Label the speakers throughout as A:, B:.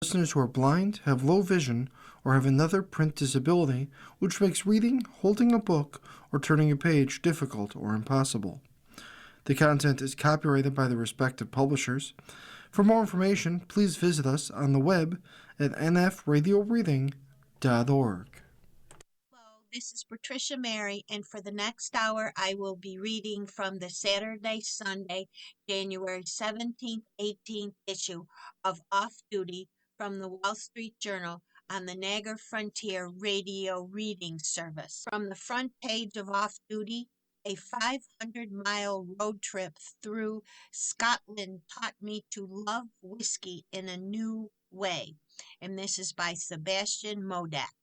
A: Listeners who are blind, have low vision, or have another print disability, which makes reading, holding a book, or turning a page difficult or impossible. The content is copyrighted by the respective publishers. For more information, please visit us on the web at nfradioreading.org.
B: Hello, this is Patricia Mary, and for the next hour, I will be reading from the Saturday, Sunday, January 17th, 18th issue of Off Duty from the Wall Street Journal on the Niagara Frontier Radio Reading Service. From the front page of Off Duty, a 500-mile road trip through Scotland taught me to love whiskey in a new way, and this is by Sebastian Modak.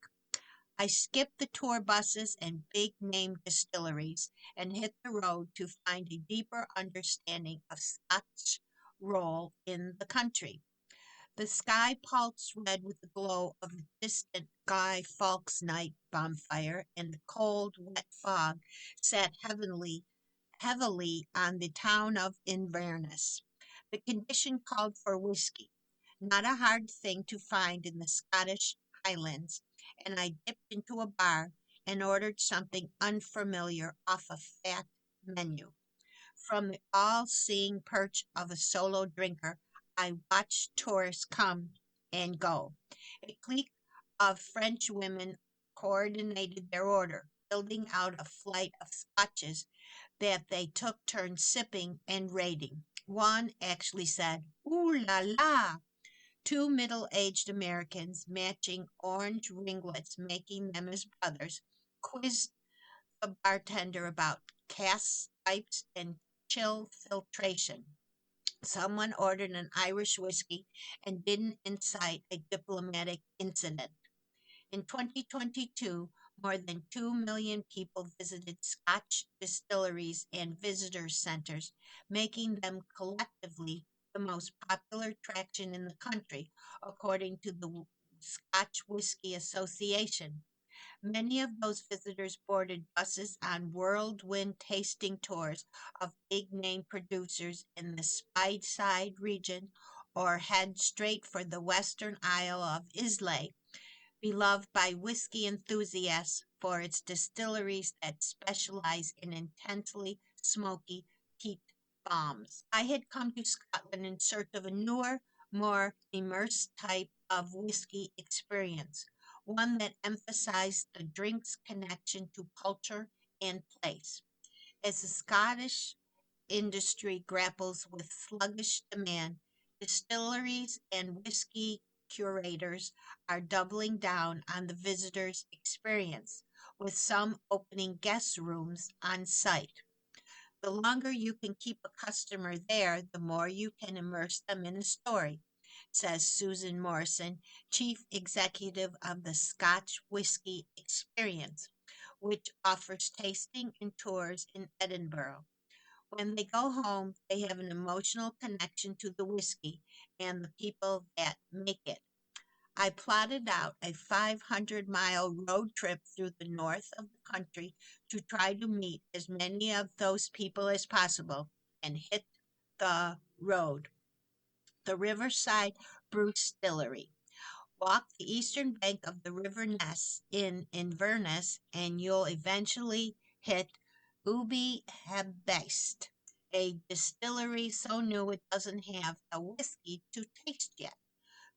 B: I skipped the tour buses and big-name distilleries and hit the road to find a deeper understanding of Scotch's role in the country. The sky pulsed red with the glow of a distant Guy Fawkes night bonfire, and the cold, wet fog sat heavily on the town of Inverness. The condition called for whiskey, not a hard thing to find in the Scottish Highlands, and I dipped into a bar and ordered something unfamiliar off a fat menu. From the all-seeing perch of a solo drinker, I watched tourists come and go. A clique of French women coordinated their order, building out a flight of scotches that they took turns sipping and rating. One actually said, "Ooh la la!" Two middle-aged Americans, matching orange ringlets, making them as brothers, quizzed the bartender about casks, pipes, and chill filtration. Someone ordered an Irish whiskey and didn't incite a diplomatic incident. In 2022, more than 2 million people visited Scotch distilleries and visitor centers, making them collectively the most popular attraction in the country, according to the Scotch Whisky Association. Many of those visitors boarded buses on whirlwind tasting tours of big-name producers in the Speyside region or head straight for the Western Isle of Islay, beloved by whiskey enthusiasts for its distilleries that specialize in intensely smoky peat bombs. I had come to Scotland in search of a newer, more immersed type of whiskey experience, one that emphasized the drink's connection to culture and place. As the Scottish industry grapples with sluggish demand, distilleries and whiskey curators are doubling down on the visitor's experience, with some opening guest rooms on site. The longer you can keep a customer there, the more you can immerse them in a story, says Susan Morrison, chief executive of the Scotch Whisky Experience, which offers tasting and tours in Edinburgh. When they go home, they have an emotional connection to the whiskey and the people that make it. I plotted out a 500-mile road trip through the north of the country to try to meet as many of those people as possible and hit the road. The Riverside Brew Distillery. Walk the eastern bank of the River Ness in Inverness and you'll eventually hit Ubi Hebest, a distillery so new it doesn't have a whiskey to taste yet,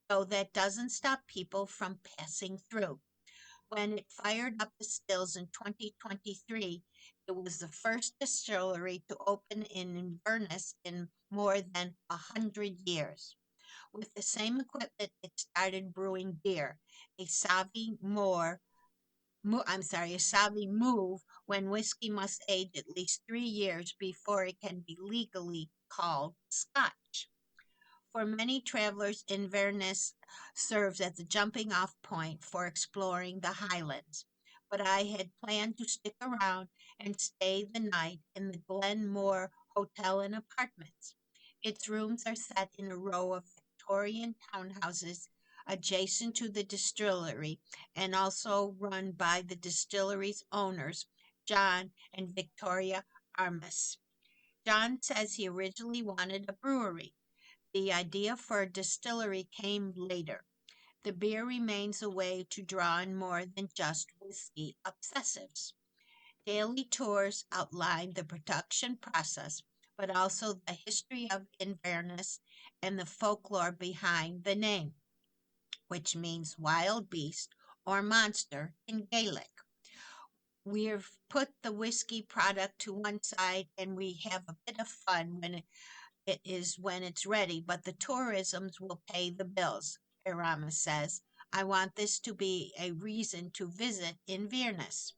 B: though that doesn't stop people from passing through. When it fired up the stills in 2023, it was the first distillery to open in Inverness in more than 100 years. With the same equipment, it started brewing beer, a savvy move when whiskey must age at least 3 years before it can be legally called Scotch. For many travelers, Inverness serves as a jumping off point for exploring the Highlands, but I had planned to stick around and stay the night in the Glenmore Hotel and Apartments. Its rooms are set in a row of Victorian townhouses adjacent to the distillery and also run by the distillery's owners, John and Victoria Armas. John says he originally wanted a brewery. The idea for a distillery came later. The beer remains a way to draw in more than just whiskey obsessives. Daily tours outline the production process, but also the history of Inverness and the folklore behind the name, which means wild beast or monster in Gaelic. We've put the whiskey product to one side and we have a bit of fun when it's ready, but the tourisms will pay the bills, Irama says. I want this to be a reason to visit Inverness.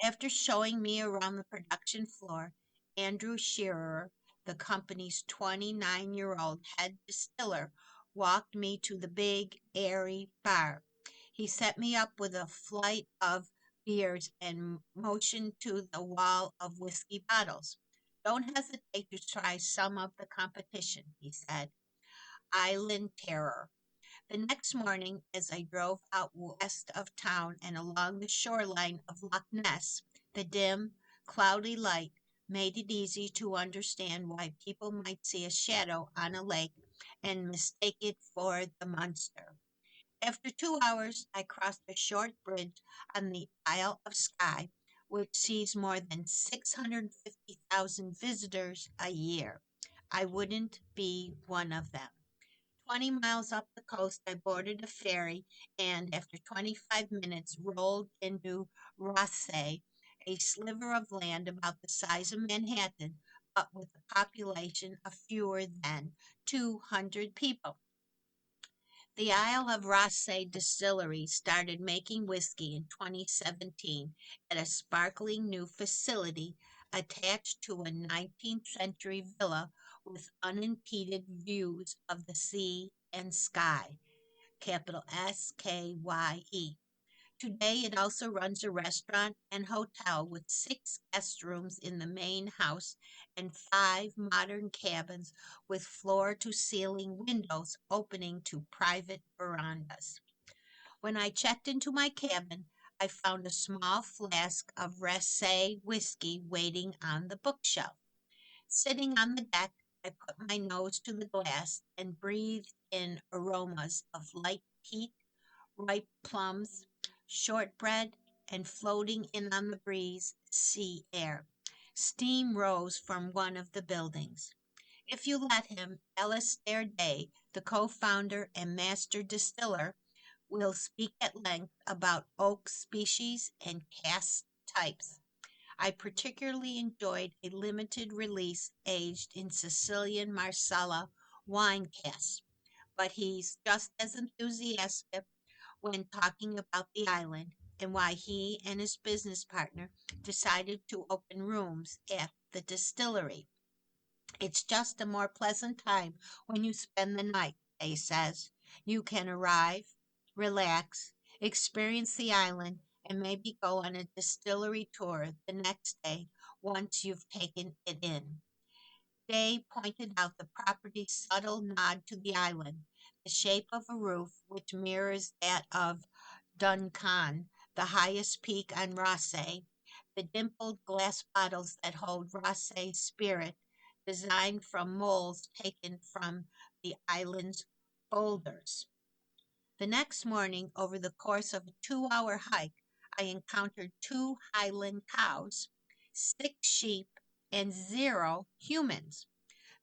B: After showing me around the production floor, Andrew Shearer, the company's 29-year-old head distiller, walked me to the big, airy bar. He set me up with a flight of beers and motioned to the wall of whiskey bottles. Don't hesitate to try some of the competition, he said. Island Terror. The next morning, as I drove out west of town and along the shoreline of Loch Ness, the dim, cloudy light made it easy to understand why people might see a shadow on a lake and mistake it for the monster. After 2 hours, I crossed a short bridge on the Isle of Skye, which sees more than 650,000 visitors a year. I wouldn't be one of them. 20 miles up the coast, I boarded a ferry and, after 25 minutes, rolled into Rothesay, a sliver of land about the size of Manhattan, but with a population of fewer than 200 people. The Isle of Rothesay Distillery started making whiskey in 2017 at a sparkling new facility attached to a 19th century villa with unimpeded views of the sea and sky, capital SKYE. Today, it also runs a restaurant and hotel with 6 guest rooms in the main house and 5 modern cabins with floor to ceiling windows opening to private verandas. When I checked into my cabin, I found a small flask of Rosé whiskey waiting on the bookshelf. Sitting on the deck, I put my nose to the glass and breathed in aromas of light peat, ripe plums, shortbread, and floating in on the breeze, sea air. Steam rose from one of the buildings. If you let him, Alistair Day, the co founder and master distiller, will speak at length about oak species and cask types. I particularly enjoyed a limited release aged in Sicilian Marsala wine casks, but he's just as enthusiastic when talking about the island and why he and his business partner decided to open rooms at the distillery. It's just a more pleasant time when you spend the night, Day says. You can arrive, relax, experience the island, and maybe go on a distillery tour the next day once you've taken it in. Day pointed out the property's subtle nod to the island, the shape of a roof which mirrors that of Duncan, the highest peak on Rothsay, the dimpled glass bottles that hold Rothsay spirit, designed from molds taken from the island's boulders. The next morning, over the course of a 2 hour hike, I encountered 2 Highland cows, 6 sheep, and 0 humans.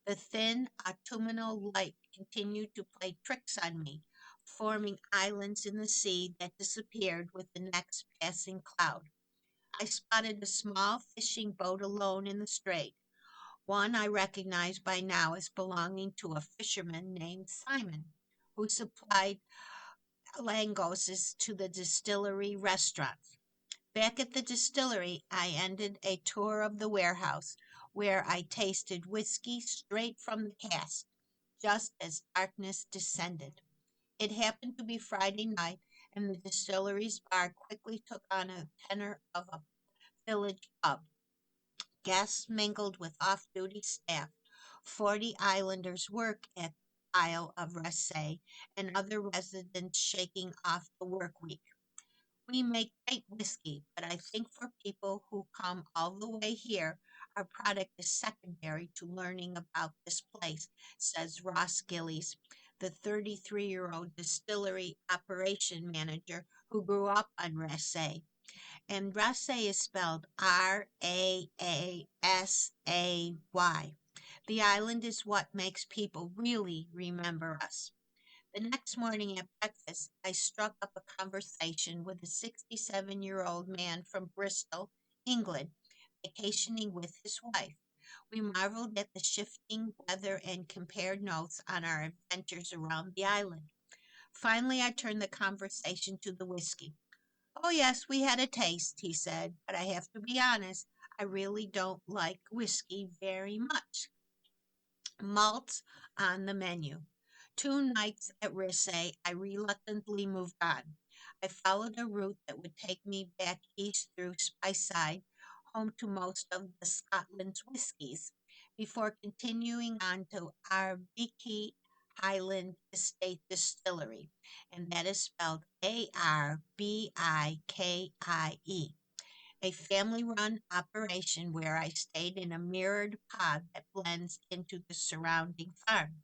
B: The thin autumnal light continued to play tricks on me, forming islands in the sea that disappeared with the next passing cloud. I spotted a small fishing boat alone in the strait, one I recognized by now as belonging to a fisherman named Simon, who supplied langosses to the distillery restaurants. Back at the distillery, I ended a tour of the warehouse, where I tasted whiskey straight from the cask, just as darkness descended. It happened to be Friday night, and the distillery's bar quickly took on a tenor of a village pub. Guests mingled with off duty staff. 40 islanders work at Isle of Rassay, and other residents shaking off the work week. We make great whiskey, but I think for people who come all the way here, our product is secondary to learning about this place, says Ross Gillies, the 33-year-old distillery operation manager who grew up on Raasay. And Raasay is spelled Raasay. The island is what makes people really remember us. The next morning at breakfast, I struck up a conversation with a 67-year-old man from Bristol, England, vacationing with his wife. We marveled at the shifting weather and compared notes on our adventures around the island. Finally, I turned the conversation to the whiskey. Oh, yes, we had a taste, he said, but I have to be honest, I really don't like whiskey very much. Malts on the menu. 2 nights at Rissay, I reluctantly moved on. I followed a route that would take me back east through Speyside, home to most of the Scotland's whiskies, before continuing on to Arbiki Highland Estate Distillery, and that is spelled Arbikie, a family run operation where I stayed in a mirrored pod that blends into the surrounding farm.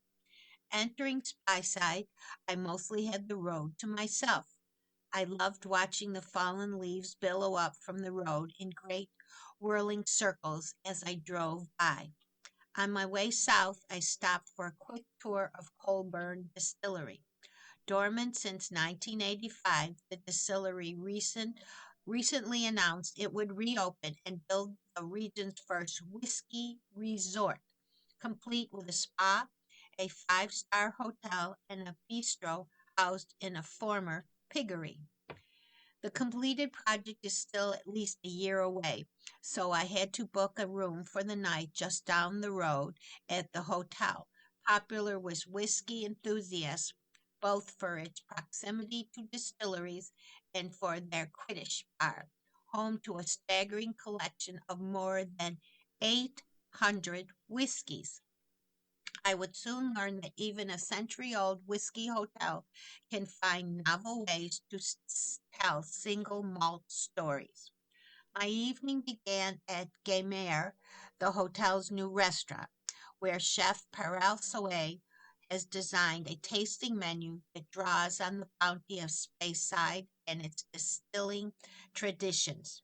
B: Entering Speyside, I mostly had the road to myself. I loved watching the fallen leaves billow up from the road in great whirling circles as I drove by. On my way south, I stopped for a quick tour of Colburn Distillery. Dormant since 1985, the distillery recently announced it would reopen and build the region's first whiskey resort, complete with a spa, a five-star hotel, and a bistro housed in a former piggery. The completed project is still at least a year away, so I had to book a room for the night just down the road at the hotel, popular with whiskey enthusiasts, both for its proximity to distilleries and for their British bar, home to a staggering collection of more than 800 whiskeys. I would soon learn that even a century-old whiskey hotel can find novel ways to tell single malt stories. My evening began at Gamer, the hotel's new restaurant, where Chef Perel Soe has designed a tasting menu that draws on the bounty of Speyside and its distilling traditions.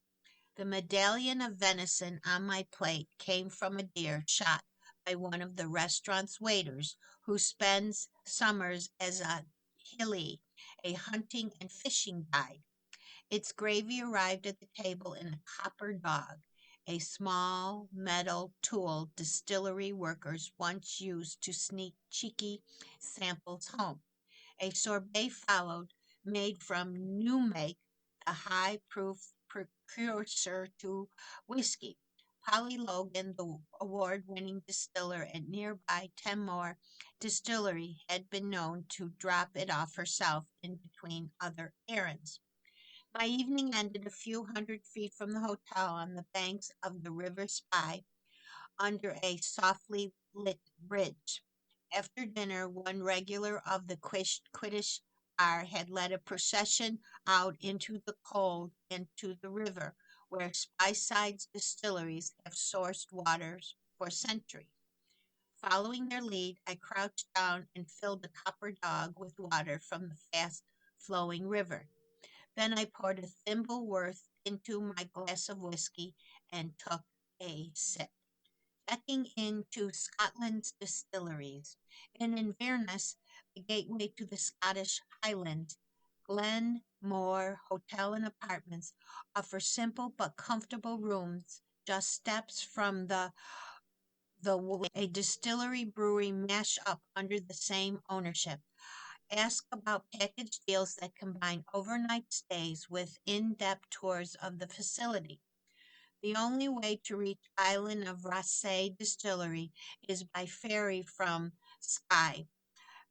B: The medallion of venison on my plate came from a deer shot by one of the restaurant's waiters who spends summers as a hilly, a hunting and fishing guide. Its gravy arrived at the table in a copper dog, a small metal tool distillery workers once used to sneak cheeky samples home. A sorbet followed, made from new make, a high proof precursor to whiskey. Polly Logan, the award winning distiller at nearby Kenmore Distillery, had been known to drop it off herself in between other errands. My evening ended a few hundred feet from the hotel on the banks of the River Spy under a softly lit bridge. After dinner, one regular of the Quidditch bar had led a procession out into the cold and to the river, where Spyside's distilleries have sourced waters for centuries. Following their lead, I crouched down and filled the copper dog with water from the fast flowing river. Then I poured a thimble worth into my glass of whiskey and took a sip. Checking into Scotland's distilleries. In Inverness, the gateway to the Scottish Highlands, Glenmore Hotel and Apartments offer simple but comfortable rooms just steps from a distillery brewery mash up under the same ownership. Ask about package deals that combine overnight stays with in-depth tours of the facility. The only way to reach island of Raasay Distillery is by ferry from Skye.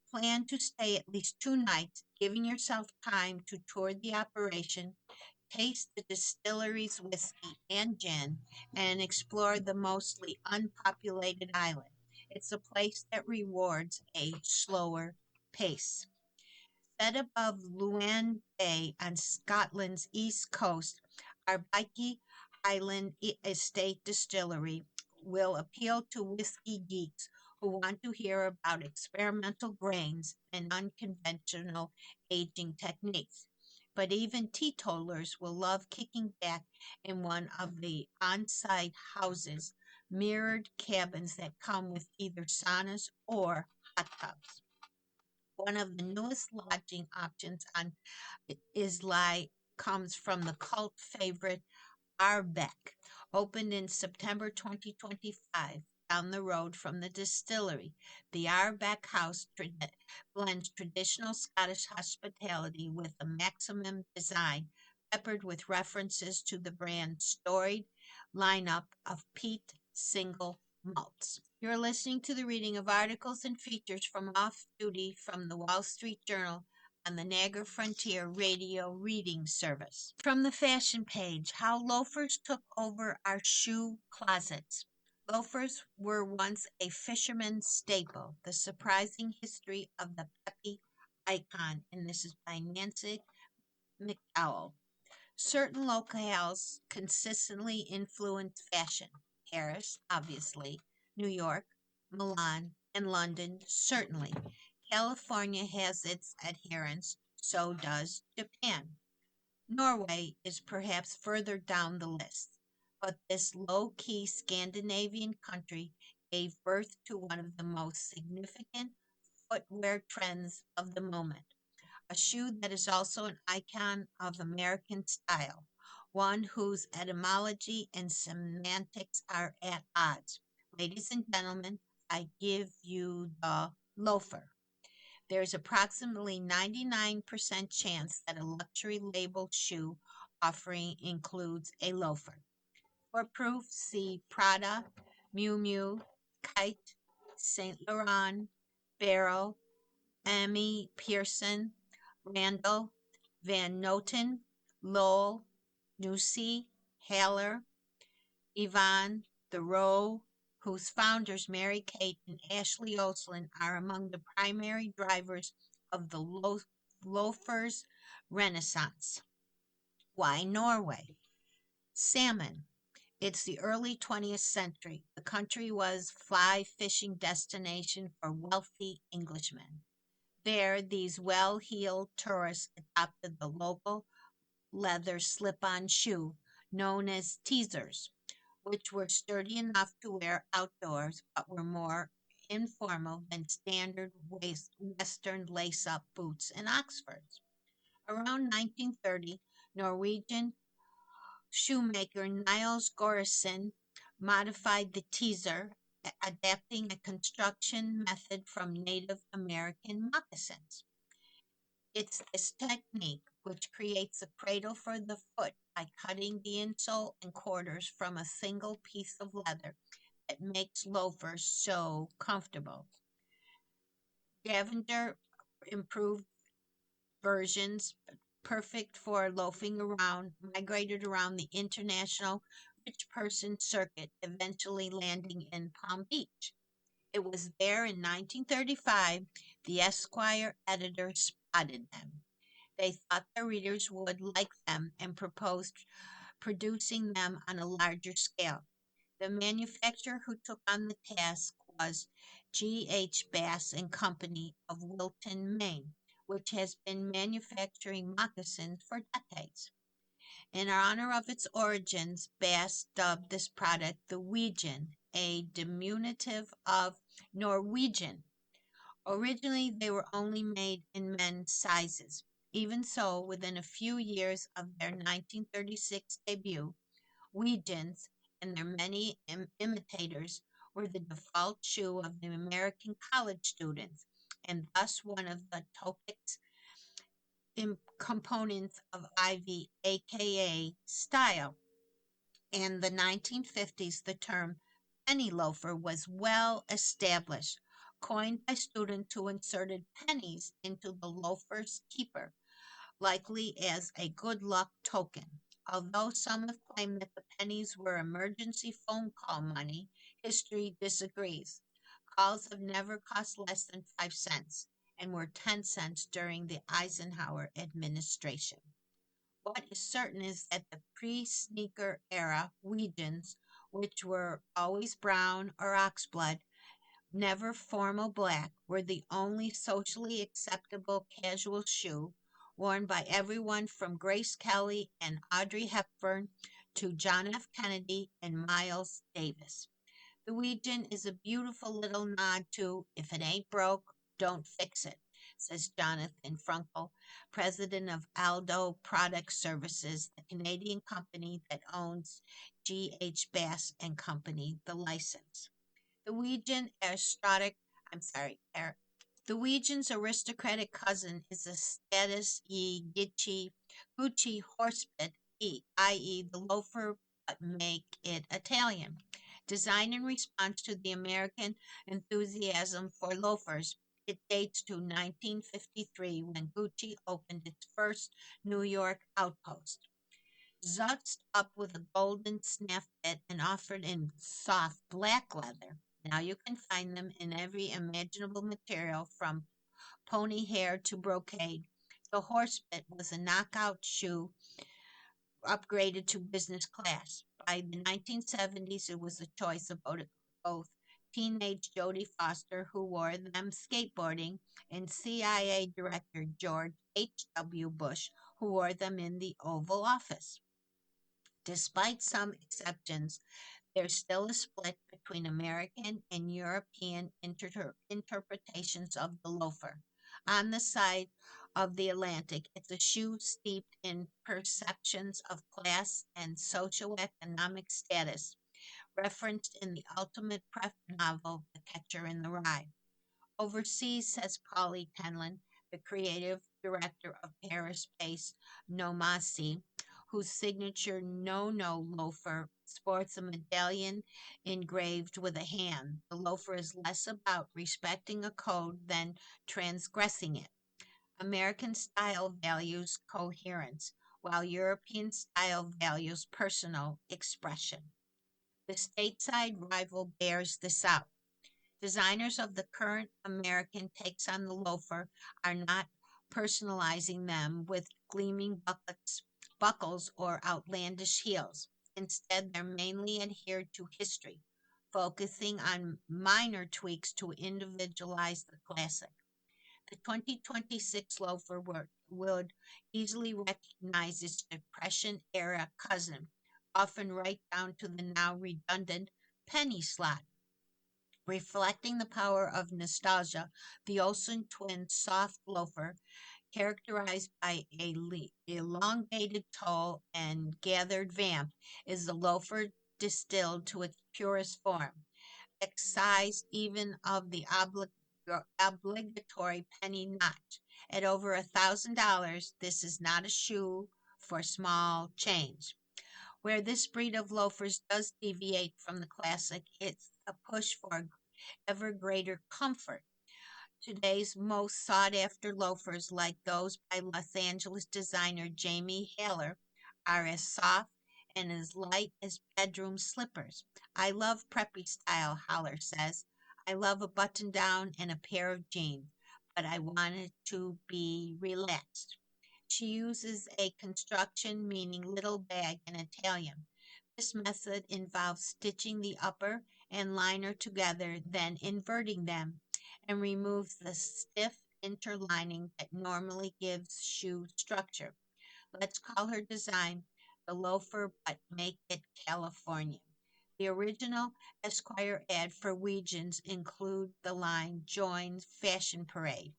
B: Plan to stay at least 2 nights, giving yourself time to tour the operation, taste the distillery's whiskey and gin, and explore the mostly unpopulated island. It's a place that rewards a slower pace. Set above Luan Bay on Scotland's east coast, our Bikey Highland Estate Distillery will appeal to whiskey geeks who want to hear about experimental grains and unconventional aging techniques. But even teetotalers will love kicking back in one of the on-site houses, mirrored cabins that come with either saunas or hot tubs. One of the newest lodging options on Islay comes from the cult favorite Arbeck, opened in September 2025 down the road from the distillery. The Arbeck House blends traditional Scottish hospitality with a maximum design, peppered with references to the brand's storied lineup of peat single malts. You're listening to the reading of articles and features from Off Duty from the Wall Street Journal on the Niagara Frontier Radio Reading Service. From the fashion page, how loafers took over our shoe closets. Loafers were once a fisherman's staple, the surprising history of the peppy icon, and this is by Nancy McDowell. Certain locales consistently influence fashion. Paris, obviously, New York, Milan, and London, certainly. California has its adherents, so does Japan. Norway is perhaps further down the list, but this low key Scandinavian country gave birth to one of the most significant footwear trends of the moment, a shoe that is also an icon of American style, one whose etymology and semantics are at odds. Ladies and gentlemen, I give you the loafer. There's approximately 99% chance that a luxury labeled shoe offering includes a loafer. For proof, see Prada, Miu Miu, Kite, Saint Laurent, Barrow, Amy Pearson, Randall, Van Noten, Lowell, Nussey, Haller, Yvonne, The Row, whose founders Mary Kate and Ashley Olsen are among the primary drivers of the loafers renaissance. Why Norway? Salmon. It's the early 20th century. The country was fly fishing destination for wealthy Englishmen. There, these well-heeled tourists adopted the local leather slip-on shoe known as teasers, which were sturdy enough to wear outdoors but were more informal than standard Western lace-up boots and Oxfords. Around 1930, Norwegian shoemaker Niels Gorison modified the teaser, adapting a construction method from Native American moccasins. It's this technique which creates a cradle for the foot by cutting the insole and quarters from a single piece of leather that makes loafers so comfortable. Davender improved versions, perfect for loafing around, migrated around the international rich person circuit, eventually landing in Palm Beach. It was there in 1935 the Esquire editor spotted them. They thought their readers would like them and proposed producing them on a larger scale. The manufacturer who took on the task was G. H. Bass and Company of Wilton, Maine, which has been manufacturing moccasins for decades. In honor of its origins, Bass dubbed this product the Weegian, a diminutive of Norwegian. Originally, they were only made in men's sizes. Even so, within a few years of their 1936 debut, Weegians and their many imitators were the default shoe of the American college students, and thus one of the topics components of Ivy, aka style. In the 1950s, the term penny loafer was well established, coined by students who inserted pennies into the loafer's keeper, likely as a good luck token. Although some have claimed that the pennies were emergency phone call money, history disagrees. Calls have never cost less than 5 cents and were 10 cents during the Eisenhower administration. What is certain is that the pre-sneaker era Weegians, which were always brown or oxblood, never formal black, were the only socially acceptable casual shoe worn by everyone from Grace Kelly and Audrey Hepburn to John F. Kennedy and Miles Davis. The Ouija is a beautiful little nod to if it ain't broke, don't fix it, says Jonathan Frunkel, president of Aldo Product Services, the Canadian company that owns G.H. Bass and Company, the license. The Ouijan aristocratic, I'm sorry, the Ouijan's aristocratic cousin is a status Gucci horsebit, i.e., the loafer but make it Italian. Designed in response to the American enthusiasm for loafers, it dates to 1953 when Gucci opened its first New York outpost. Zutzed up with a golden snaff bit and offered in soft black leather. Now you can find them in every imaginable material from pony hair to brocade. The horsebit was a knockout shoe upgraded to business class. By the 1970s, it was the choice of both teenage Jodie Foster, who wore them skateboarding, and CIA Director George H.W. Bush, who wore them in the Oval Office. Despite some exceptions, there's still a split between American and European interpretations of the loafer. On the side of the Atlantic, it's a shoe steeped in perceptions of class and socioeconomic status, referenced in the ultimate prep novel, The Catcher in the Rye. Overseas, says Polly Kenlin, the creative director of Paris-based Nomasi, whose signature no-no loafer sports a medallion engraved with a hand. The loafer is less about respecting a code than transgressing it. American style values coherence, while European style values personal expression. The stateside rival bears this out. Designers of the current American takes on the loafer are not personalizing them with gleaming buckles or outlandish heels. Instead, they're mainly adhered to history, focusing on minor tweaks to individualize the classic. The 2026 loafer would easily recognize its Depression era cousin, often right down to the now redundant penny slot. Reflecting the power of nostalgia, the Olsen twins' soft loafer, characterized by a elongated toe and gathered vamp, is the loafer distilled to its purest form. Excised even of the obligatory penny notch. At over $1,000, this is not a shoe for small change. Where this breed of loafers does deviate from the classic, it's a push for ever greater comfort. Today's most sought after loafers, like those by Los Angeles designer Jamie Haller, are as soft and as light as bedroom slippers. I love preppy style, Haller says. I love a button down and a pair of jeans, but I want it to be relaxed. She uses a construction meaning little bag in Italian. This method involves stitching the upper and liner together, then inverting them, and removes the stiff interlining that normally gives shoe structure. Let's call her design the loafer, but make it Californian. The original Esquire ad for Weegens include the line Join Fashion Parade.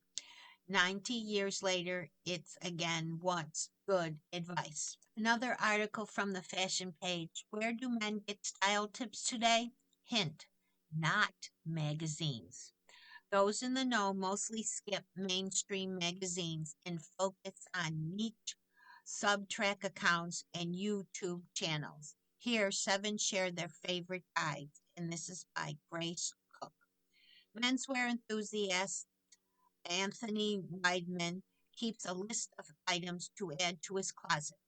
B: 90 years later, it's again once good advice. Another article from the fashion page. Where do men get style tips today? Hint, not magazines. Those in the know mostly skip mainstream magazines and focus on niche subtrack accounts and YouTube channels. Here, 7 share their favorite guides, and this is by Grace Cook. Menswear enthusiast Anthony Weidman keeps a list of items to add to his closet.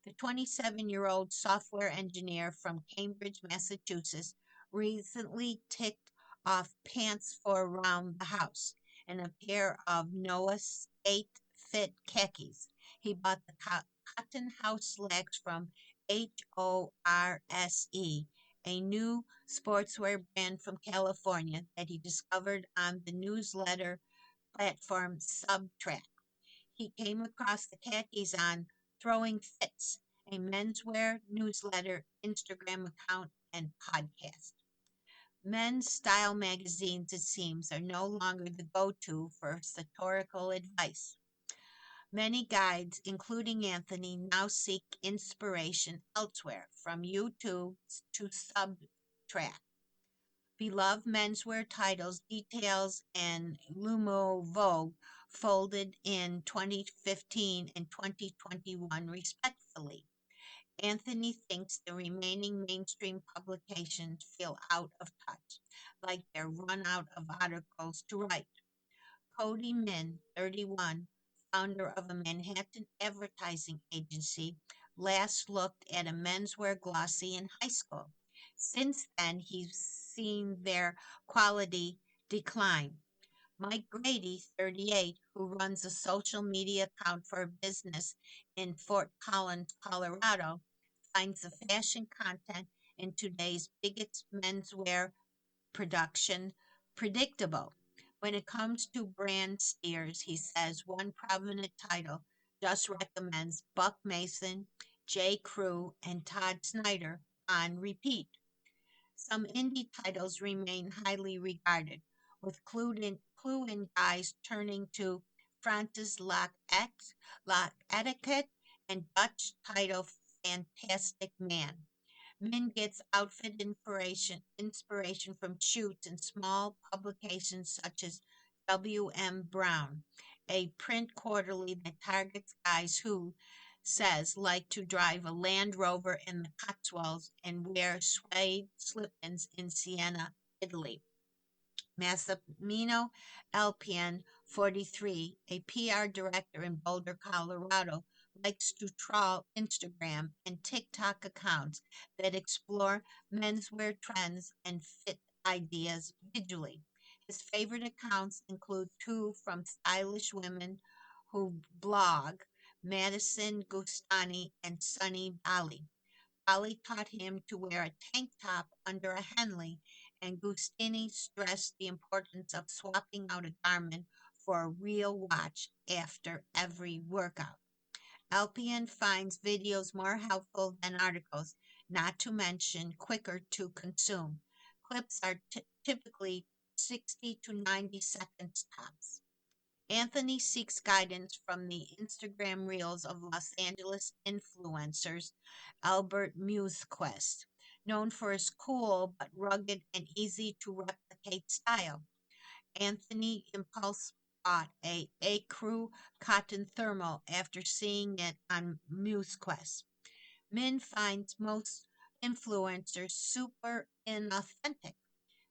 B: The 27-year-old software engineer from Cambridge, Massachusetts, recently ticked off pants for around the house and a pair of Noah skate fit khakis. He bought the cotton house slacks from HORSE a new sportswear brand from California that he discovered on the newsletter platform Subtrack. He came across the khakis on Throwing Fits, a menswear newsletter, Instagram account, and podcast. Men's style magazines, it seems, are no longer the go to for sartorial advice. Many guides, including Anthony, now seek inspiration elsewhere, from YouTube to Subtrack. Beloved menswear titles, details, and Lumo Vogue folded in 2015 and 2021, respectively. Anthony thinks the remaining mainstream publications feel out of touch, like they're run out of articles to write. Cody Min, 31, founder of a Manhattan advertising agency, last looked at a menswear glossy in high school. Since then, he's seen their quality decline. Mike Grady, 38, who runs a social media account for a business in Fort Collins, Colorado, finds the fashion content in today's biggest menswear production predictable. When it comes to brand steers, he says one prominent title just recommends Buck Mason, J. Crew, and Todd Snyder on repeat. Some indie titles remain highly regarded, with clue in guys turning to Francis Lock Etiquette, and Dutch title Fantastic Man. Min gets outfit inspiration from shoots in small publications such as W.M. Brown, a print quarterly that targets guys who, says, like to drive a Land Rover in the Cotswolds and wear suede slip-ins in Siena, Italy. Massimino Alpian, 43, a PR director in Boulder, Colorado, likes to trawl Instagram and TikTok accounts that explore menswear trends and fit ideas visually. His favorite accounts include two from stylish women who blog, Madison Gustani and Sunny Bali. Ali taught him to wear a tank top under a Henley, and Gustini stressed the importance of swapping out a garment for a real watch after every workout. Alpian finds videos more helpful than articles, not to mention quicker to consume. Clips are typically 60 to 90 seconds tops. Anthony seeks guidance from the Instagram reels of Los Angeles influencers Albert Musequest, known for his cool but rugged and easy to replicate style. Anthony impulse bought a crew cotton thermal after seeing it on Musequest. Min finds most influencers super inauthentic.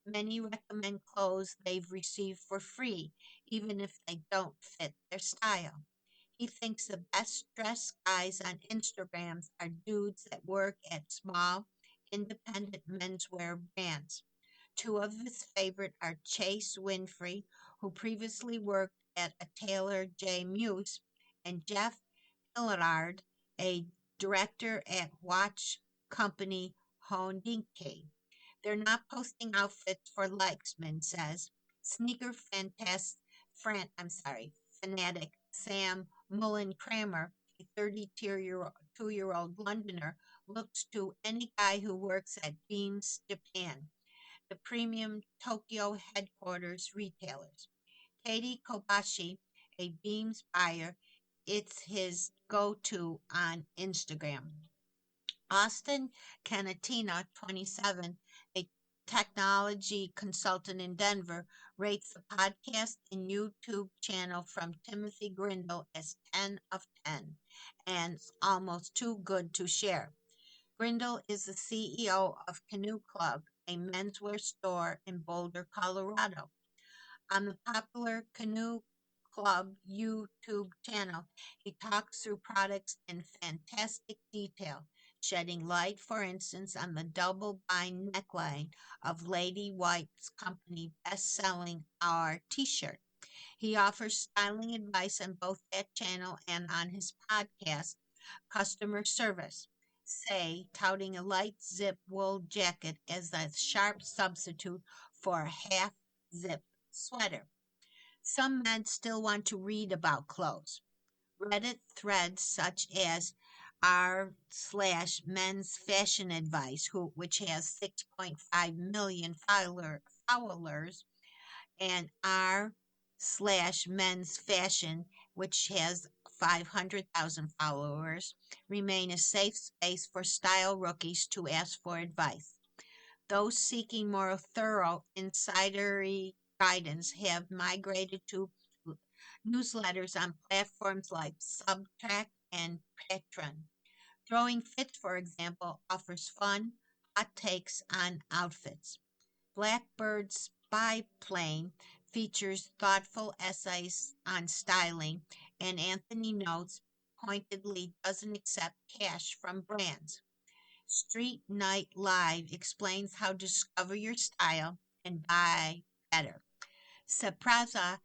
B: Many recommend clothes they've received for free, even if they don't fit their style. He thinks the best dressed guys on Instagrams are dudes that work at small, independent menswear brands. Two of his favorite are Chase Winfrey, who previously worked at a Taylor J. Muse, and Jeff Hillard, a director at watch company Hondinke. They're not posting outfits for likes, Min says. Sneaker fantast, fanatic Sam Mullen Kramer, a 32-year-old Londoner, looks to any guy who works at Beams Japan, the premium Tokyo headquarters retailers. Katie Kobashi, a Beams buyer, it's his go-to on Instagram. Austin Canatina, 27, a technology consultant in Denver, rates the podcast and YouTube channel from Timothy Grindle as 10 of 10 and almost too good to share. Grindle is the CEO of Canoe Club, a menswear store in Boulder, Colorado. On the popular Canoe Club YouTube channel, he talks through products in fantastic detail, shedding light, for instance, on the double bind neckline of Lady White's company best-selling R t-shirt. He offers styling advice on both that channel and on his podcast, Customer Service. say, touting a light zip wool jacket as a sharp substitute for a half zip sweater. Some men still want to read about clothes. Reddit threads such as r/men's fashion advice, which has 6.5 million followers, and r/men's fashion, which has 500,000 followers, remain a safe space for style rookies to ask for advice. Those seeking more thorough insidery guidance have migrated to newsletters on platforms like Subtract and Patreon. Throwing Fits, for example, offers fun, hot takes on outfits. Blackbird's Spy Plane features thoughtful essays on styling, and Anthony Notes pointedly doesn't accept cash from brands. Street Night Live explains how to discover your style and buy better. Sapraza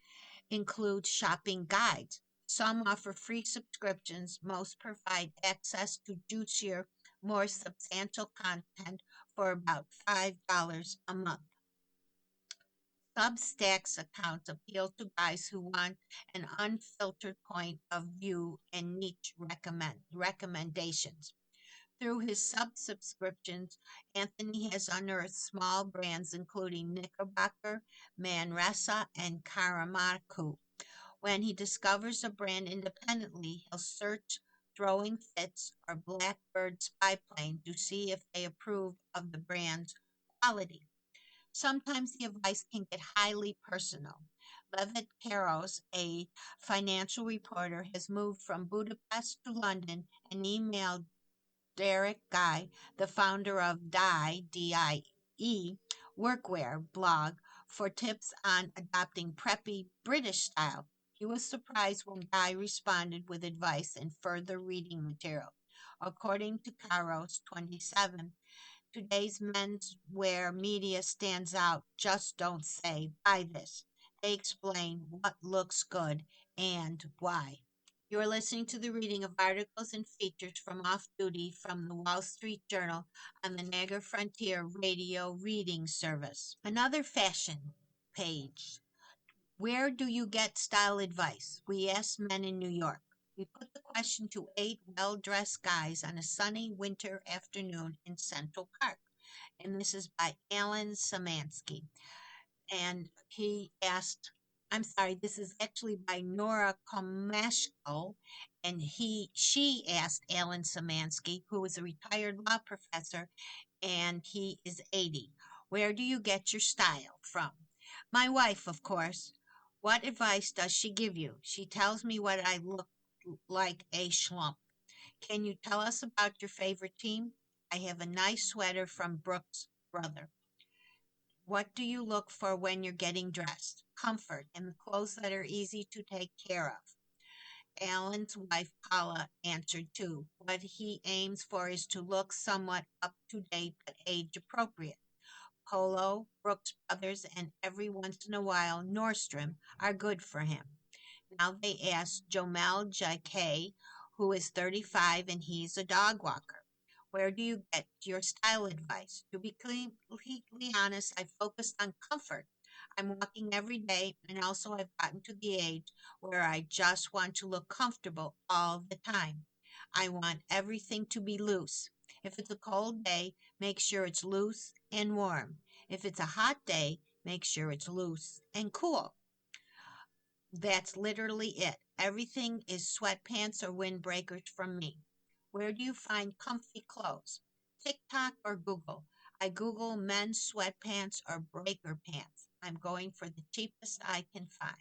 B: includes shopping guides. Some offer free subscriptions, most provide access to juicier, more substantial content for about $5 a month. Substack's accounts appeal to guys who want an unfiltered point of view and niche recommendations. Through his subscriptions, Anthony has unearthed small brands including Knickerbocker, Manresa, and Karamaku. When he discovers a brand independently, he'll search Throwing Fits or Blackbird Spy Plane to see if they approve of the brand's quality. Sometimes the advice can get highly personal. Levitt Caros, a financial reporter, has moved from Budapest to London and emailed Derek Guy, the founder of Die, workwear blog, for tips on adopting preppy British style. He was surprised when Guy responded with advice and further reading material. According to Caros 27, today's menswear media stands out. Just don't say, buy this. They explain what looks good and why. You are listening to the reading of articles and features from Off Duty from the Wall Street Journal on the Niagara Frontier Radio Reading Service. Another fashion page. Where do you get style advice? We asked men in New York. We put the question to 8 well-dressed guys on a sunny winter afternoon in Central Park. And this is by Alan Samansky. And he asked, I'm sorry, this is actually by Nora Komashko, and she asked Alan Samansky, who is a retired law professor, and he is 80. Where do you get your style from? My wife, of course. What advice does she give you? She tells me what I look like a schlump. Can you tell us about your favorite team? I have a nice sweater from Brooks' brother. What do you look for when you're getting dressed? Comfort and the clothes that are easy to take care of. Alan's wife Paula answered too. What he aims for is to look somewhat up to date but age appropriate. Polo, Brooks Brothers, and every once in a while Nordstrom are good for him. Now they asked Jomel Jake, who is 35 and he's a dog walker. Where do you get your style advice? To be completely honest, I focused on comfort. I'm walking every day, and also I've gotten to the age where I just want to look comfortable all the time. I want everything to be loose. If it's a cold day, make sure it's loose and warm. If it's a hot day, make sure it's loose and cool. That's literally it. Everything is sweatpants or windbreakers from me. Where do you find comfy clothes? TikTok or Google? I Google men's sweatpants or breaker pants. I'm going for the cheapest I can find.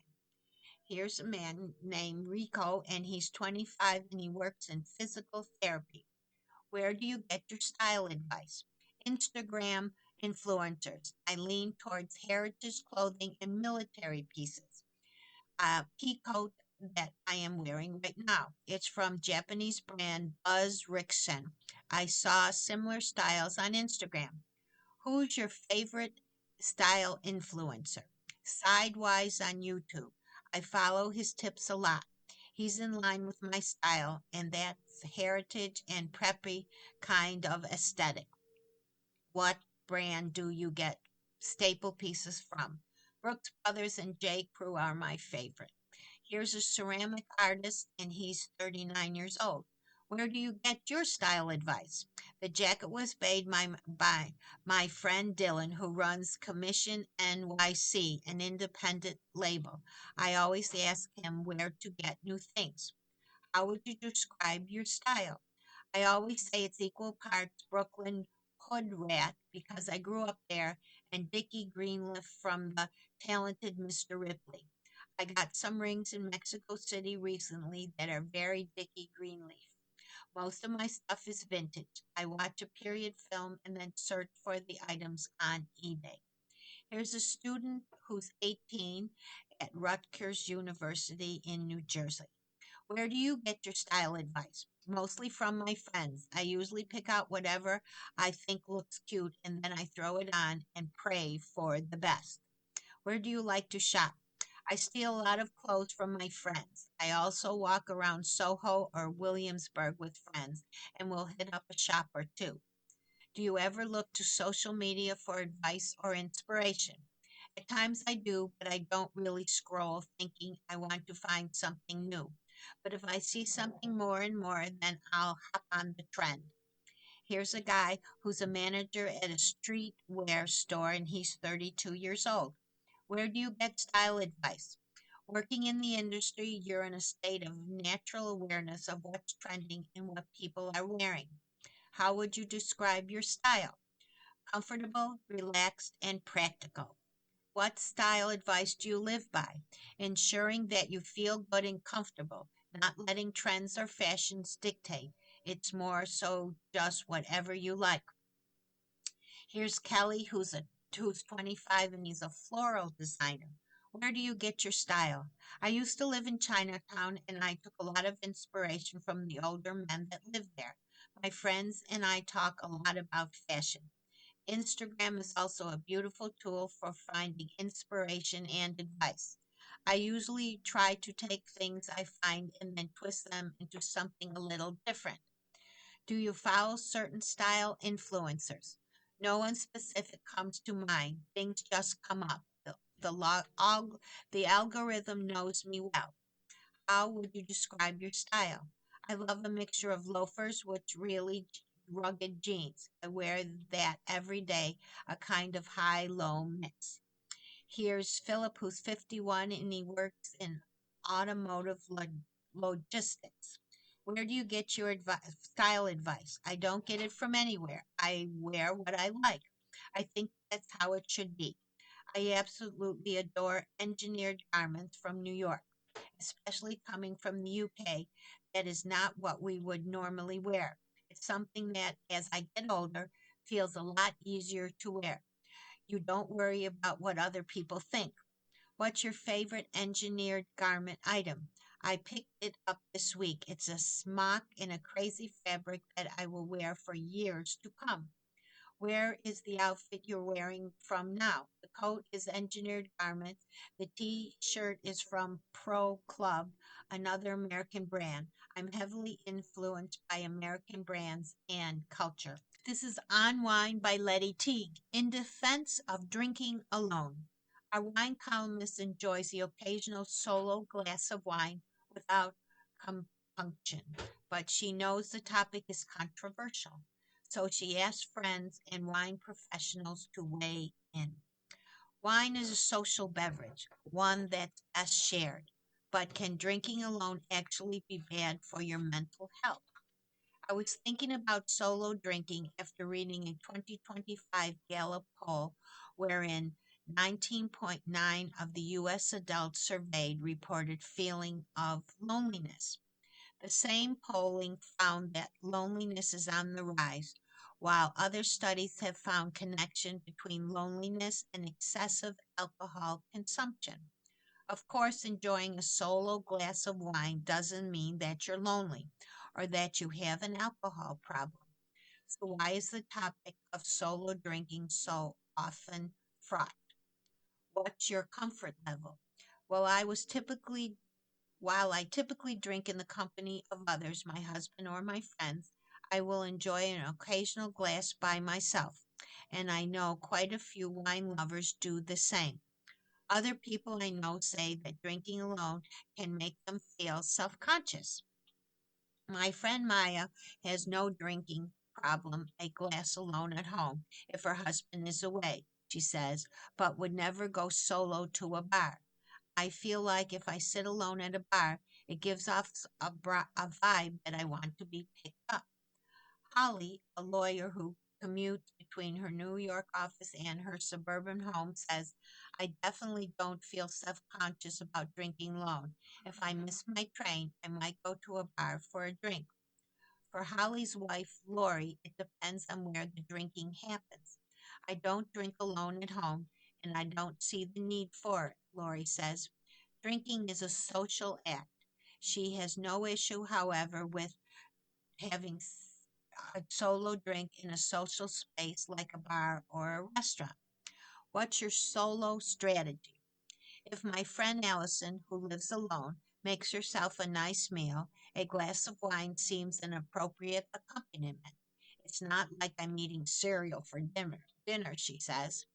B: Here's a man named Rico, and he's 25 and he works in physical therapy. Where do you get your style advice? Instagram influencers. I lean towards heritage clothing and military pieces. Pea coat that I am wearing right now. It's from Japanese brand Buzz Rickson. I saw similar styles on Instagram. Who's your favorite style influencer? Sidewise on YouTube. I follow his tips a lot. He's in line with my style, and that heritage and preppy kind of aesthetic. What brand do you get staple pieces from? Brooks Brothers and J. Crew are my favorite. Here's a ceramic artist, and he's 39 years old. Where do you get your style advice? The jacket was made by my friend Dylan, who runs Commission NYC, an independent label. I always ask him where to get new things. How would you describe your style? I always say it's equal parts Brooklyn hood rat because I grew up there, and Dickie Greenleaf from the talented Mr. Ripley. I got some rings in Mexico City recently that are very Dickie Greenleaf. Most of my stuff is vintage. I watch a period film and then search for the items on eBay. Here's a student who's 18 at Rutgers University in New Jersey. Where do you get your style advice? Mostly from my friends. I usually pick out whatever I think looks cute and then I throw it on and pray for the best. Where do you like to shop? I steal a lot of clothes from my friends. I also walk around Soho or Williamsburg with friends and we'll hit up a shop or two. Do you ever look to social media for advice or inspiration? At times I do, but I don't really scroll thinking I want to find something new. But if I see something more and more, then I'll hop on the trend. Here's a guy who's a manager at a streetwear store and he's 32 years old. Where do you get style advice? Working in the industry, you're in a state of natural awareness of what's trending and what people are wearing. How would you describe your style? Comfortable, relaxed, and practical. What style advice do you live by? Ensuring that you feel good and comfortable, not letting trends or fashions dictate. It's more so just whatever you like. Here's Kelly, who's 25 and he's a floral designer. Where do you get your style? I used to live in Chinatown and I took a lot of inspiration from the older men that lived there. My friends and I talk a lot about fashion. Instagram is also a beautiful tool for finding inspiration and advice. I usually try to take things I find and then twist them into something a little different. Do you follow certain style influencers? No one specific comes to mind. Things just come up. The algorithm knows me well. How would you describe your style? I love a mixture of loafers with really rugged jeans. I wear that every day, a kind of high low mix. Here's Philip, who's 51 and he works in automotive logistics. Where do you get your style advice? I don't get it from anywhere. I wear what I like. I think that's how it should be. I absolutely adore engineered garments from New York, especially coming from the UK. That is not what we would normally wear. It's something that, as I get older, feels a lot easier to wear. You don't worry about what other people think. What's your favorite engineered garment item? I picked it up this week. It's a smock in a crazy fabric that I will wear for years to come. Where is the outfit you're wearing from now? The coat is engineered garments. The t-shirt is from Pro Club, another American brand. I'm heavily influenced by American brands and culture. This is On Wine by Letty Teague. In defense of drinking alone, our wine columnist enjoys the occasional solo glass of wine without compunction, but she knows the topic is controversial. So she asked friends and wine professionals to weigh in. Wine is a social beverage, one that's best shared. But can drinking alone actually be bad for your mental health? I was thinking about solo drinking after reading a 2025 Gallup poll wherein 19.9 of the U.S. adults surveyed reported feeling of loneliness. The same polling found that loneliness is on the rise, while other studies have found connection between loneliness and excessive alcohol consumption. Of course, enjoying a solo glass of wine doesn't mean that you're lonely or that you have an alcohol problem. So, why is the topic of solo drinking so often fraught? What's your comfort level? Well, I was typically While I typically drink in the company of others, my husband or my friends, I will enjoy an occasional glass by myself, and I know quite a few wine lovers do the same. Other people I know say that drinking alone can make them feel self conscious. My friend Maya has no drinking problem, a glass alone at home if her husband is away, she says, but would never go solo to a bar. I feel like if I sit alone at a bar, it gives off a vibe that I want to be picked up. Holly, a lawyer who commutes between her New York office and her suburban home, says, I definitely don't feel self conscious about drinking alone. If I miss my train, I might go to a bar for a drink. For Holly's wife, Lori, it depends on where the drinking happens. I don't drink alone at home, and I don't see the need for it, Lori says. Drinking is a social act. She has no issue, however, with having a solo drink in a social space like a bar or a restaurant. What's your solo strategy? If my friend Allison, who lives alone, makes herself a nice meal, a glass of wine seems an appropriate accompaniment. It's not like I'm eating cereal for dinner, she says.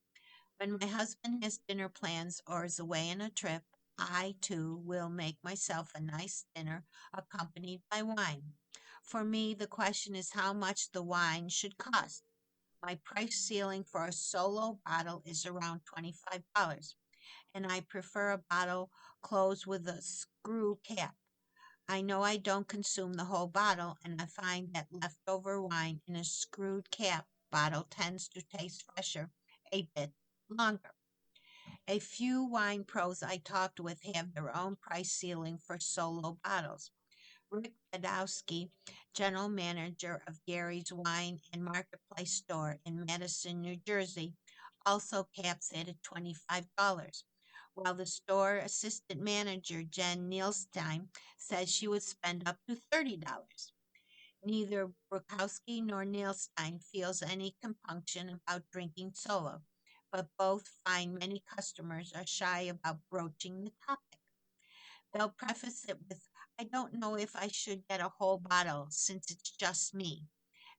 B: When my husband has dinner plans or is away on a trip, I too will make myself a nice dinner accompanied by wine. For me, the question is how much the wine should cost. My price ceiling for a solo bottle is around $25, and I prefer a bottle closed with a screw cap. I know I don't consume the whole bottle, and I find that leftover wine in a screwed cap bottle tends to taste fresher a bit longer. A few wine pros I talked with have their own price ceiling for solo bottles. Rick Badowski, general manager of Gary's Wine and Marketplace store in Madison, New Jersey, also caps it at $25, while the store assistant manager, Jen Nielstein, says she would spend up to $30. Neither Brukowski nor Nielstein feels any compunction about drinking solo, but both find many customers are shy about broaching the topic. They'll preface it with, I don't know if I should get a whole bottle since it's just me.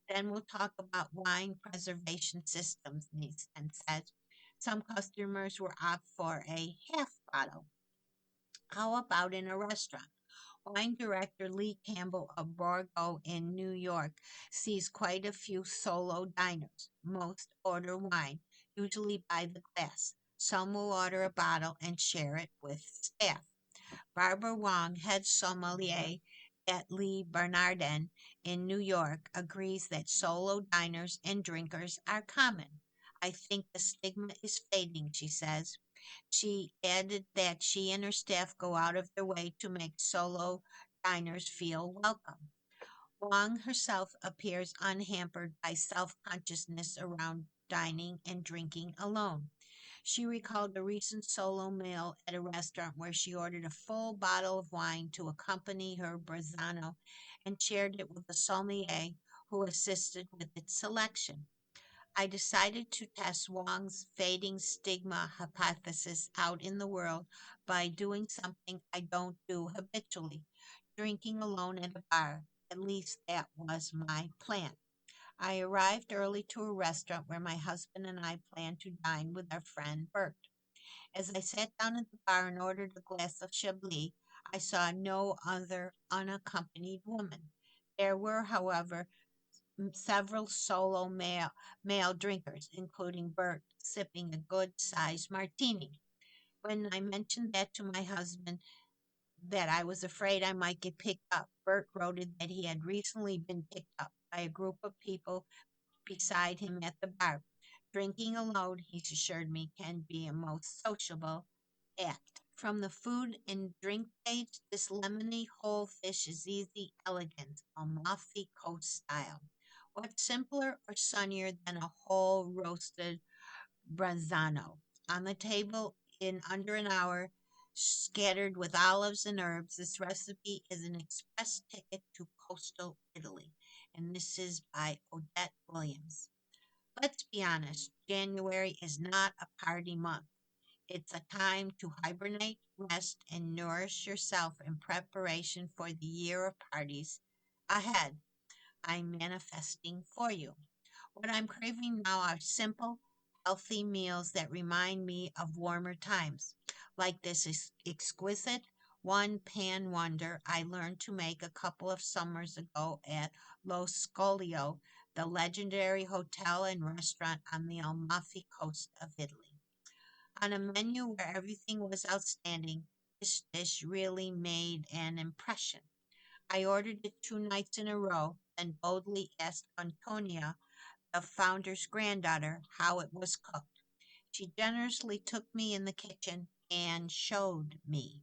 B: Then we'll talk about wine preservation systems, Nielsen said. Some customers will opt for a half bottle. How about in a restaurant? Wine director Lee Campbell of Borgo in New York sees quite a few solo diners. Most order wine, usually by the glass. Some will order a bottle and share it with staff. Barbara Wong, head sommelier at Lee Bernardin in New York, agrees that solo diners and drinkers are common. I think the stigma is fading, she says. She added that she and her staff go out of their way to make solo diners feel welcome. Wong herself appears unhampered by self consciousness around dining and drinking alone. She recalled a recent solo meal at a restaurant where she ordered a full bottle of wine to accompany her Brazzano and shared it with the sommelier who assisted with its selection. I decided to test Wong's fading stigma hypothesis out in the world by doing something I don't do habitually, drinking alone at a bar. At least that was my plan. I arrived early to a restaurant where my husband and I planned to dine with our friend Bert. As I sat down at the bar and ordered a glass of Chablis, I saw no other unaccompanied woman. There were, however, several solo male drinkers, including Bert, sipping a good sized martini. When I mentioned that to my husband, that I was afraid I might get picked up, Bert wrote that he had recently been picked up by a group of people beside him at the bar. Drinking alone, he assured me, can be a most sociable act. From the food and drink page, this lemony whole fish is easy, elegant, Amalfi Coast style. What's simpler or sunnier than a whole roasted branzano on the table in under an hour, scattered with olives and herbs? This recipe is an express ticket to coastal Italy, and this is by Odette Williams. Let's be honest, January is not a party month. It's a time to hibernate, rest, and nourish yourself in preparation for the year of parties ahead. I'm manifesting for you. What I'm craving now are simple, healthy meals that remind me of warmer times, like this exquisite one pan wonder I learned to make a couple of summers ago at Lo Scolio, the legendary hotel and restaurant on the Amalfi Coast of Italy. On a menu where everything was outstanding, this dish really made an impression. I ordered it 2 nights in a row and boldly asked Antonia, the founder's granddaughter, how it was cooked. She generously took me in the kitchen and showed me.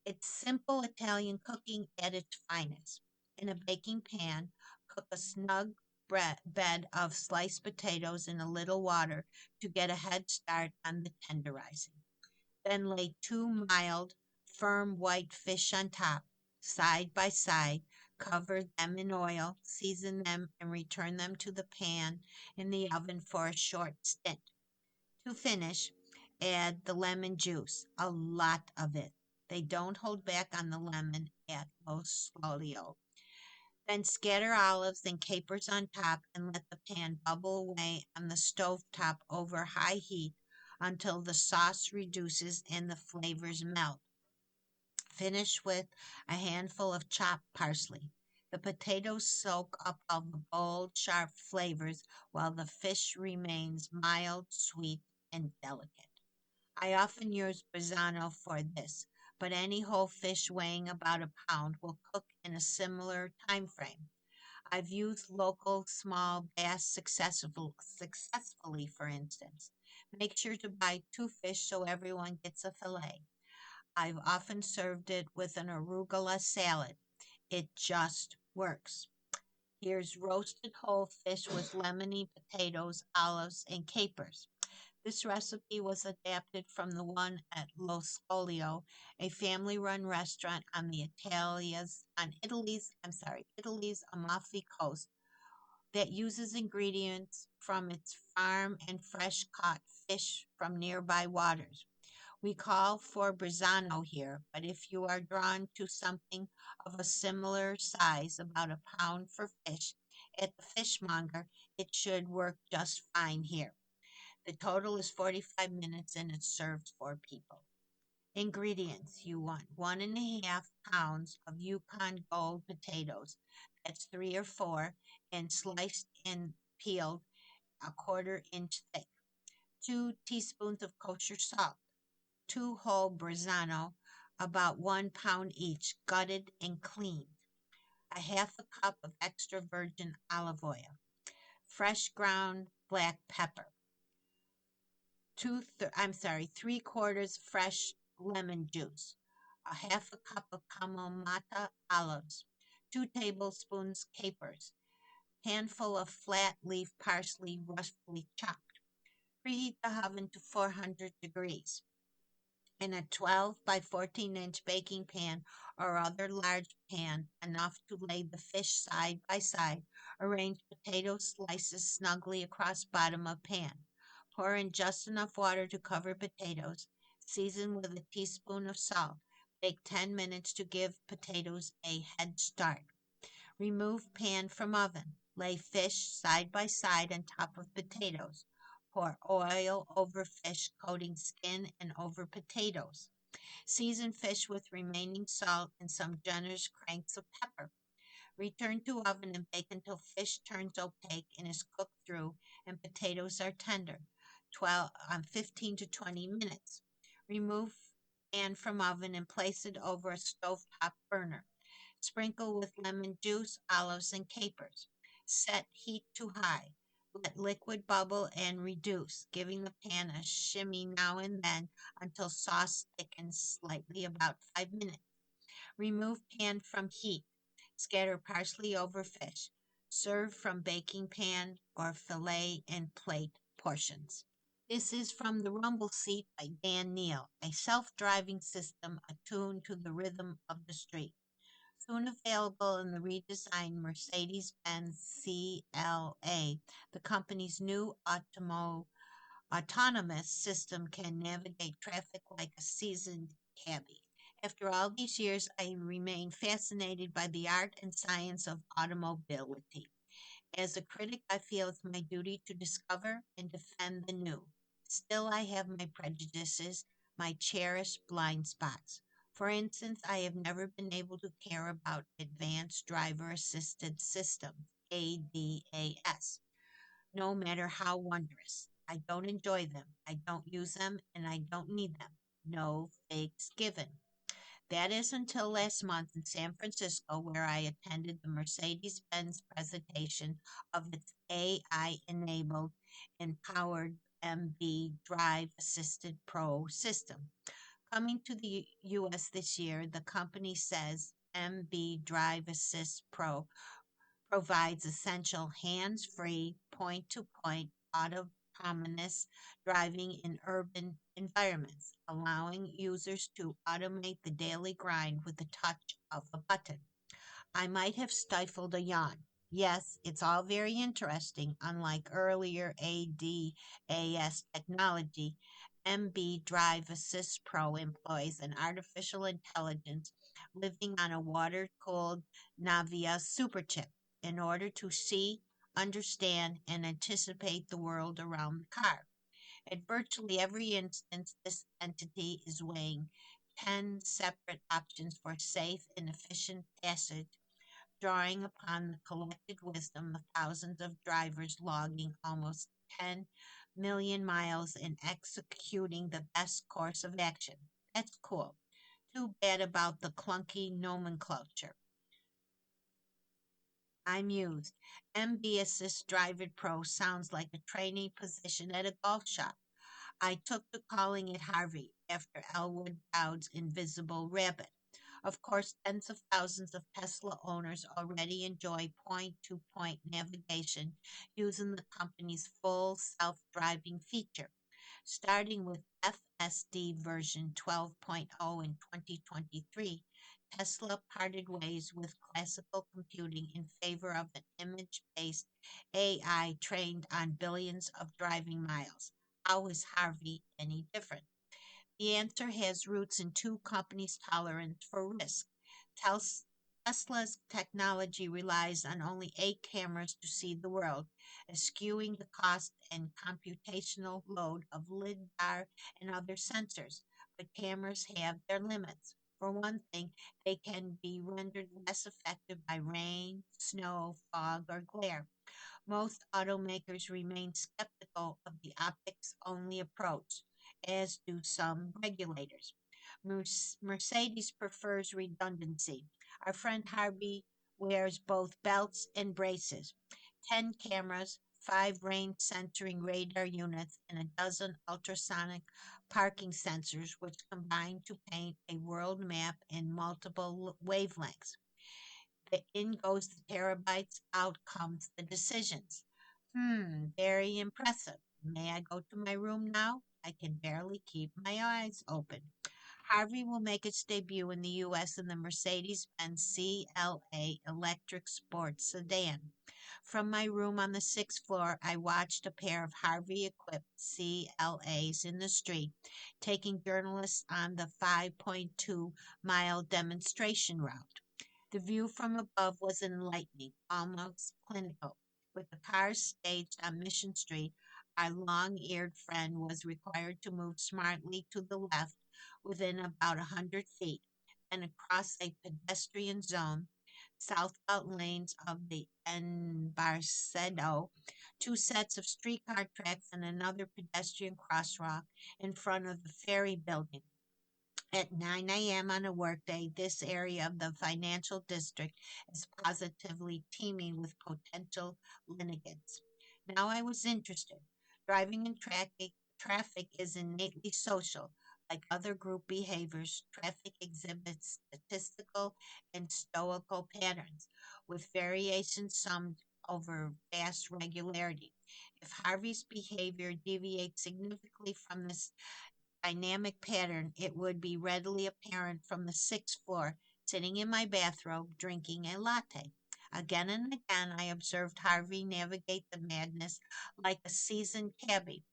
B: It's simple Italian cooking at its finest. In a baking pan, cook a snug bed of sliced potatoes in a little water to get a head start on the tenderizing. Then lay two mild, firm white fish on top, side by side, cover them in oil, season them, and return them to the pan in the oven for a short stint. To finish, add the lemon juice, a lot of it. They don't hold back on the lemon at Lo Scolio. Then scatter olives and capers on top and let the pan bubble away on the stove top over high heat until the sauce reduces and the flavors melt. Finish with a handful of chopped parsley. The potatoes soak up all the bold, sharp flavors while the fish remains mild, sweet, and delicate. I often use Bazzano for this, but any whole fish weighing about a pound will cook in a similar time frame. I've used local small bass successfully, for instance. Make sure to buy two fish so everyone gets a fillet. I've often served it with an arugula salad. It just works. Here's roasted whole fish with lemony potatoes, olives, and capers. This recipe was adapted from the one at Lo Scolio, a family-run restaurant on the Italy's Amalfi Coast that uses ingredients from its farm and fresh caught fish from nearby waters. We call for Brisano here, but if you are drawn to something of a similar size, about a pound for fish, at the fishmonger, it should work just fine here. The total is 45 minutes and it's served for people. Ingredients: you want 1.5 pounds of Yukon Gold potatoes, that's 3 or 4, and sliced and peeled a 1/4 inch thick. 2 teaspoons of kosher salt, two whole Brisano, about 1 pound each, gutted and cleaned. A half a cup of extra virgin olive oil. Fresh ground black pepper. 3/4 fresh lemon juice. A half a cup of Kalamata olives. 2 tablespoons capers. Handful of flat leaf parsley roughly chopped. Preheat the oven to 400 degrees. In a 12 by 14-inch baking pan or other large pan, enough to lay the fish side by side, arrange potato slices snugly across bottom of pan. Pour in just enough water to cover potatoes. Season with a teaspoon of salt. Bake 10 minutes to give potatoes a head start. Remove pan from oven. Lay fish side by side on top of potatoes. Pour oil over fish, coating skin and over potatoes. Season fish with remaining salt and some generous cranks of pepper. Return to oven and bake until fish turns opaque and is cooked through and potatoes are tender. 15 to 20 minutes. Remove pan from oven and place it over a stovetop burner. Sprinkle with lemon juice, olives, and capers. Set heat to high. Let liquid bubble and reduce, giving the pan a shimmy now and then until sauce thickens slightly, about 5 minutes. Remove pan from heat. Scatter parsley over fish. Serve from baking pan or fillet and plate portions. This is from The Rumble Seat by Dan Neal, a self-driving system attuned to the rhythm of the street. Soon available in the redesigned Mercedes-Benz CLA, the company's new autonomous system can navigate traffic like a seasoned cabbie. After all these years, I remain fascinated by the art and science of automobility. As a critic, I feel it's my duty to discover and defend the new. Still, I have my prejudices, my cherished blind spots. For instance, I have never been able to care about advanced driver assisted systems, ADAS, no matter how wondrous. I don't enjoy them, I don't use them, and I don't need them. No thanks given. That is until last month in San Francisco, where I attended the Mercedes Benz presentation of its AI enabled and powered MB Drive Assisted Pro system. Coming to the US this year, the company says MB Drive Assist Pro provides essential hands-free, point-to-point autonomous driving in urban environments, allowing users to automate the daily grind with the touch of a button. I might have stifled a yawn. Yes, it's all very interesting. Unlike earlier ADAS technology, MB Drive Assist Pro employs an artificial intelligence living on a water cooled Navia superchip in order to see, understand, and anticipate the world around the car. At virtually every instance, this entity is weighing 10 separate options for safe and efficient passage, drawing upon the collected wisdom of thousands of drivers logging almost 10 million miles and executing the best course of action. That's cool. Too bad about the clunky nomenclature. I mused. MB Assist Drive It Pro sounds like a trainee position at a golf shop. I took to calling it Harvey after Elwood Dowd's invisible rabbit. Of course, tens of thousands of Tesla owners already enjoy point to point navigation using the company's full self driving feature. Starting with FSD version 12.0 in 2023, Tesla parted ways with classical computing in favor of an image based AI trained on billions of driving miles. How is Harvey any different? The answer has roots in two companies' tolerance for risk. Tes- Tesla's technology relies on only 8 cameras to see the world, eschewing the cost and computational load of LIDAR and other sensors. But cameras have their limits. For one thing, they can be rendered less effective by rain, snow, fog, or glare. Most automakers remain skeptical of the optics only approach, as do some regulators. Mercedes prefers redundancy. Our friend Harvey wears both belts and braces, 10 cameras, 5 rain centering radar units, and a dozen ultrasonic parking sensors, which combine to paint a world map in multiple wavelengths. In goes the terabytes, out comes the decisions. Very impressive. May I go to my room now? I can barely keep my eyes open. Harvey will make its debut in the U.S. in the Mercedes-Benz CLA electric sports sedan. From my room on the 6th floor, I watched a pair of Harvey-equipped CLAs in the street, taking journalists on the 5.2-mile demonstration route. The view from above was enlightening, almost clinical. With the cars staged on Mission Street, our long-eared friend was required to move smartly to the left within about 100 feet and across a pedestrian zone, southbound lanes of the Embarcadero, 2 sets of streetcar tracks, and another pedestrian crosswalk in front of the ferry building. At 9 a.m. on a workday, this area of the financial district is positively teeming with potential litigants. Now I was interested. Driving in traffic is innately social. Like other group behaviors, traffic exhibits statistical and stoical patterns, with variations summed over vast regularity. If Harvey's behavior deviates significantly from this dynamic pattern, it would be readily apparent from the 6th floor, sitting in my bathrobe, drinking a latte. Again and again, I observed Harvey navigate the madness like a seasoned cabbie.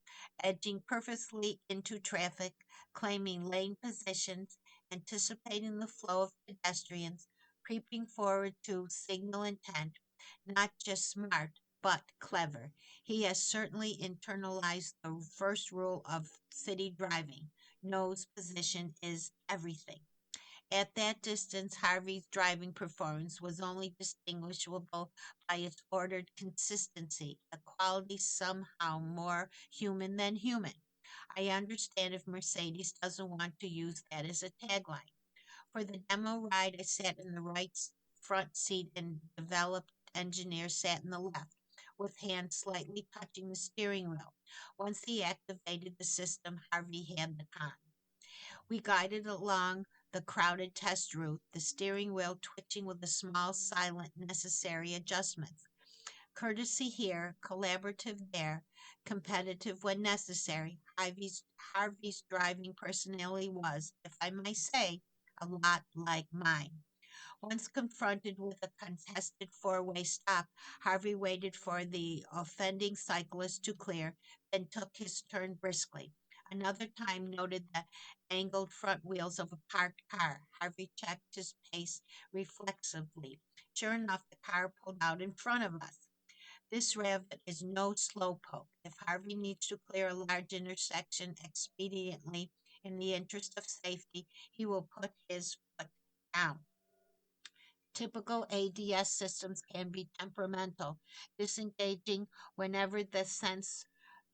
B: edging purposely into traffic, claiming lane positions, anticipating the flow of pedestrians, creeping forward to signal intent. Not just smart, but clever. He has certainly internalized the first rule of city driving: nose position is everything. At that distance, Harvey's driving performance was only distinguishable by its ordered consistency, a quality somehow more human than human. I understand if Mercedes doesn't want to use that as a tagline. For the demo ride, I sat in the front seat and developed engineer sat in the left, with hands slightly touching the steering wheel. Once he activated the system, Harvey had the con. We guided along the crowded test route, the steering wheel twitching with the small, silent, necessary adjustments. Courtesy here, collaborative there, competitive when necessary. Harvey's driving personality was, if I may say, a lot like mine. Once confronted with a contested four-way stop, Harvey waited for the offending cyclist to clear, then took his turn briskly. Another time noted the angled front wheels of a parked car. Harvey checked his pace reflexively. Sure enough, the car pulled out in front of us. This rabbit is no slowpoke. If Harvey needs to clear a large intersection expediently in the interest of safety, he will put his foot down. Typical ADS systems can be temperamental, disengaging whenever the sense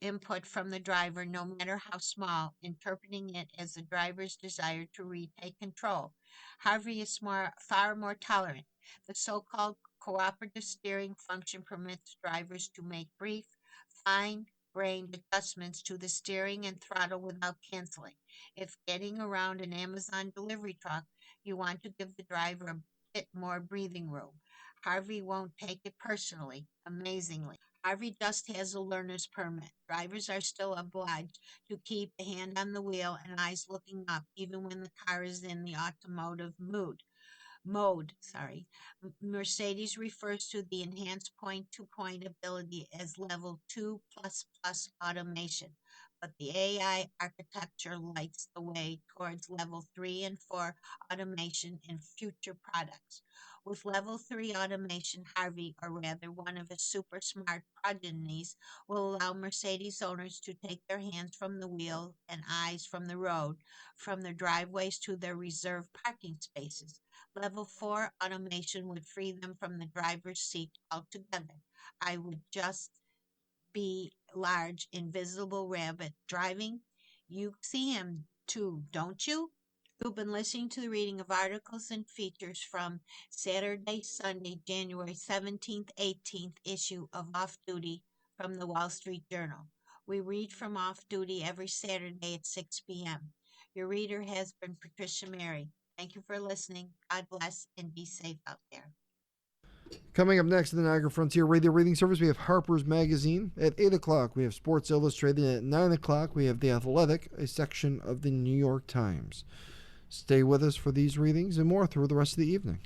B: input from the driver, no matter how small, interpreting it as the driver's desire to retake control. Harvey is far more tolerant. The so-called cooperative steering function permits drivers to make brief, fine-grained adjustments to the steering and throttle without canceling. If getting around an Amazon delivery truck, you want to give the driver a bit more breathing room. Harvey won't take it personally, amazingly. Harvey just has a learner's permit. Drivers are still obliged to keep a hand on the wheel and eyes looking up, even when the car is in the automotive mode. Mercedes refers to the enhanced point-to-point ability as level 2 plus plus automation, but the AI architecture lights the way towards level 3 and 4 automation in future products. With level 3 automation, Harvey, or rather one of his super smart progenies, will allow Mercedes owners to take their hands from the wheel and eyes from the road, from their driveways to their reserved parking spaces. Level 4 automation would free them from the driver's seat altogether. I would just be large, invisible rabbit driving. You see him too, don't you? You've been listening to the reading of articles and features from Saturday, Sunday, January 17th, 18th issue of Off Duty from the Wall Street Journal. We read from Off Duty every Saturday at 6 p.m. Your reader has been Patricia Mary. Thank you for listening. God bless and be safe out there.
A: Coming up next in the Niagara Frontier Radio Reading Service, we have Harper's Magazine. At 8 o'clock, we have Sports Illustrated. At 9 o'clock, we have The Athletic, a section of the New York Times. Stay with us for these readings and more through the rest of the evening.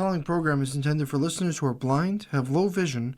A: following program is intended for listeners who are blind, have low vision,